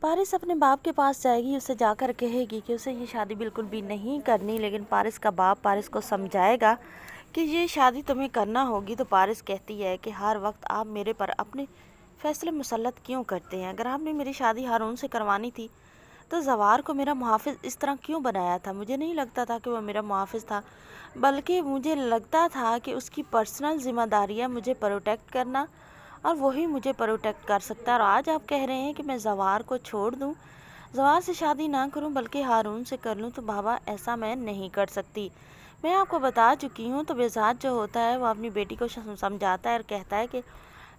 Paris अपने बाप के पास जाएगी, उसे जाकर कहेगी कि उसे ये शादी बिल्कुल भी नहीं करनी, लेकिन पारिस का बाप पारिस को समझाएगा कि ये शादी तुम्हें करना होगी। तो पारिस कहती है कि हर वक्त आप मेरे पर अपने फैसले मुसल्लत क्यों करते हैं? अगर आपने मेरी शादी हारून से करवानी थी तो ज़वार को मेरा मुहाफ़िज़ इस तरह क्यों बनाया था? मुझे नहीं लगता था कि वो मेरा मुहाफ़िज़ था, बल्कि मुझे लगता था कि उसकी पर्सनल ज़िम्मेदारी है मुझे प्रोटेक्ट करना, और वही मुझे प्रोटेक्ट कर सकता है। और आज आप कह रहे हैं कि मैं ज़वार को छोड़ दूं, ज़वार से शादी ना करूं बल्कि हारून से कर लूं, तो बाबा ऐसा मैं नहीं कर सकती। मैं आपको बता चुकी हूं। तो बेज़ात जो होता है वो अपनी बेटी को समझाता है और कहता है कि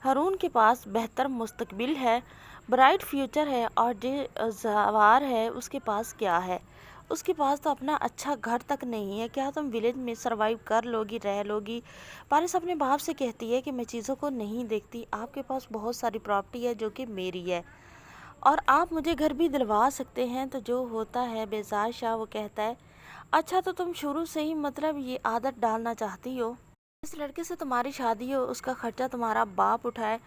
हारून के पास बेहतर मुस्तकबिल है, ब्राइट फ्यूचर है, और जो ज़वार है उसके पास क्या है? उसके पास तो अपना अच्छा घर तक नहीं है। क्या तुम विलेज में सरवाइव कर लोगी, रह लोगी? पारिस अपने बाप से कहती है कि मैं चीज़ों को नहीं देखती, आपके पास बहुत सारी प्रॉपर्टी है जो कि मेरी है, और आप मुझे घर भी दिलवा सकते हैं। तो जो होता है बेज़ार शाह वो कहता है, अच्छा तो तुम शुरू से ही मतलब ये आदत डालना चाहती हो, इस लड़के से तुम्हारी शादी हो, उसका खर्चा तुम्हारा बाप उठाए।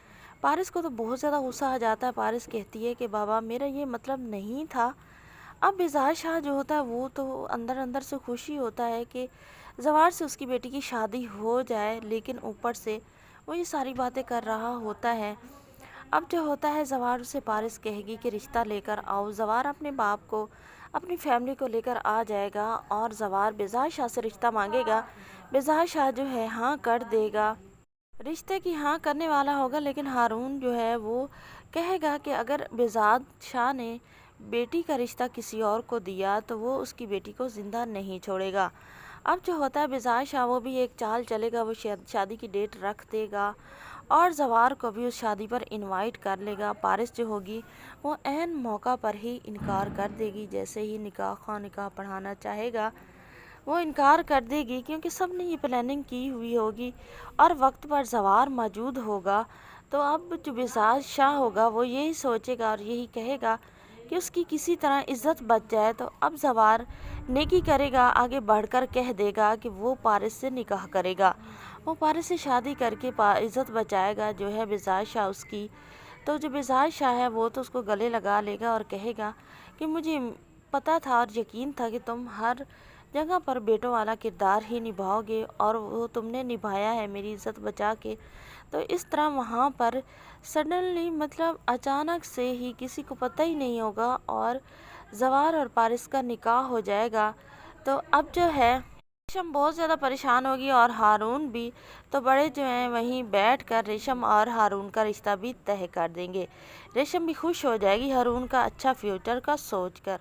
पारिस को तो बहुत ज़्यादा गुस्सा आ जाता है। पारिस कहती है कि बाबा मेरा ये मतलब नहीं था। अब बेज़ार शाह जो होता है वो तो अंदर अंदर से खुशी होता है कि ज़वार से उसकी बेटी की शादी हो जाए, लेकिन ऊपर से वो ये सारी बातें कर रहा होता है। अब जो होता है ज़वार से पारिस कहेगी कि रिश्ता लेकर आओ। ज़वार अपने बाप को, अपनी फैमिली को लेकर आ जाएगा और ज़वार बेज़ार शाह से रिश्ता मांगेगा। बेज़ार शाह जो है हाँ कर देगा, रिश्ते की हाँ करने वाला होगा, लेकिन हारून जो है वो कहेगा कि अगर बेज़ार शाह ने बेटी का रिश्ता किसी और को दिया तो वो उसकी बेटी को ज़िंदा नहीं छोड़ेगा। अब जो होता है बेज़ार शाह वो भी एक चाल चलेगा, वो शादी की डेट रख देगा और ज़वार को भी उस शादी पर इनवाइट कर लेगा। पारिस जो होगी वो ऐन मौका पर ही इनकार कर देगी। जैसे ही निकाह पढ़ाना चाहेगा वो इनकार कर देगी, क्योंकि सब ने ये प्लानिंग की हुई होगी और वक्त पर ज़वार मौजूद होगा। तो अब जो बेज़ार शाह होगा वो यही सोचेगा और यही कहेगा कि उसकी किसी तरह इज़्ज़त बच जाए। तो अब ज़वार नेकी करेगा, आगे बढ़कर कह देगा कि वो पारिस से निकाह करेगा, वो पारिस से शादी करके इज़्ज़त बचाएगा जो है बेज़ार शाह उसकी। तो जो बेज़ार शाह है वो तो उसको गले लगा लेगा और कहेगा कि मुझे पता था और यकीन था कि तुम हर जगह पर बेटों वाला किरदार ही निभाओगे, और वो तुमने निभाया है मेरी इज़्ज़त बचा के। तो इस तरह वहाँ पर सडनली मतलब अचानक से ही किसी को पता ही नहीं होगा और ज़वार और पारिस का निकाह हो जाएगा। तो अब जो है रेशम बहुत ज़्यादा परेशान होगी और हारून भी। तो बड़े जो हैं वहीं बैठ कर रेशम और हारून का रिश्ता भी तय कर देंगे। रेशम भी खुश हो जाएगी हारून का अच्छा फ्यूचर का सोच कर।